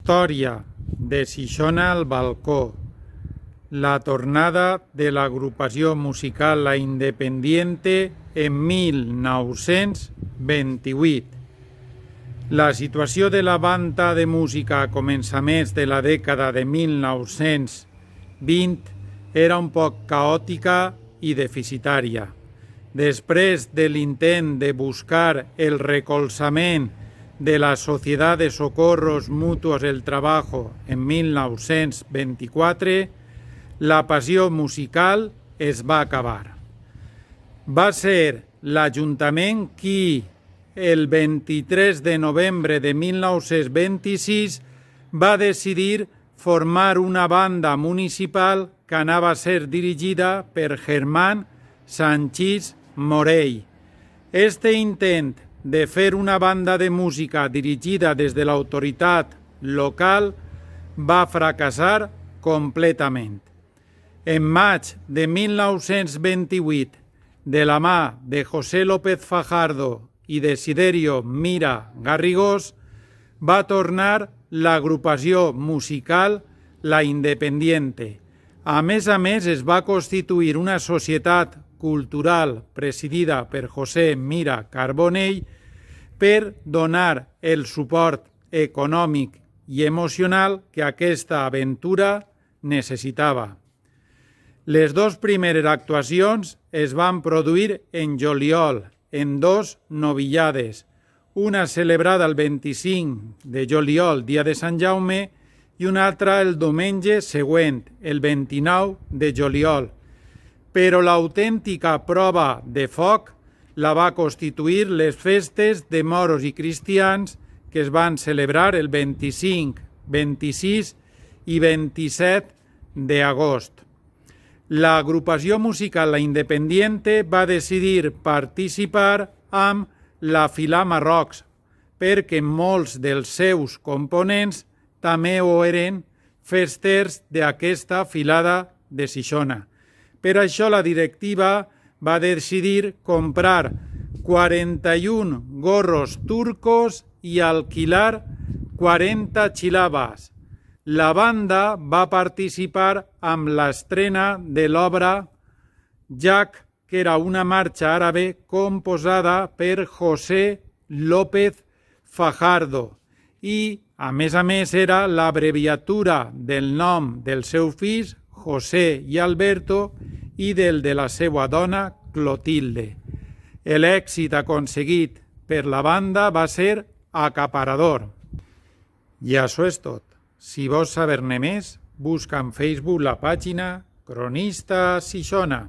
Història de Xixona al balcó. La tornada de l'agrupació musical La Independiente en 1928. La situació de la banda de música a començaments de la dècada de 1920 era un poc caòtica i deficitària. Després de l'intent de buscar el recolzament de la Sociedad de Socorros Mutuos del Trabajo en 1924, la passió musical es va acabar. Va ser l'Ajuntament qui, el 23 de novembre de 1926, va decidir formar una banda municipal que anava a ser dirigida per Germán Sanchís Morell. Este intent de fer una banda de música dirigida des de l'autoritat local va fracassar completament. En maig de 1928, de la mà de José López Fajardo i Desiderio Mira Garrigós, va tornar l'agrupació musical La Independiente. A més, es va constituir una societat cultural presidida per José Mira Carbonell per donar el suport econòmic i emocional que aquesta aventura necessitava. Les dues primeres actuacions es van produir en juliol, en dos novillades, una celebrada el 25 de juliol, dia de Sant Jaume, i una altra el diumenge següent, el 29 de juliol. Però l'autèntica prova de foc la va constituir les festes de moros i cristians que es van celebrar el 25, 26 i 27 d'agost. L'agrupació musical La Independiente va decidir participar amb la Filà Marrocs, perquè molts dels seus components també ho eren festers d'aquesta filada de Xixona. Per això la directiva va decidir comprar 41 gorros turcos i alquilar 40 xilabas. La banda va participar amb l'estrena de l'obra Jack, que era una marxa àrabe composada per José López Fajardo i, a més, era l'abreviatura del nom del seu fill, José i Alberto, i del de la seva dona, Clotilde. L'èxit aconseguit per la banda va ser acaparador. I això és tot. Si vols saber-ne més, busca en Facebook la pàgina Cronista Xixona.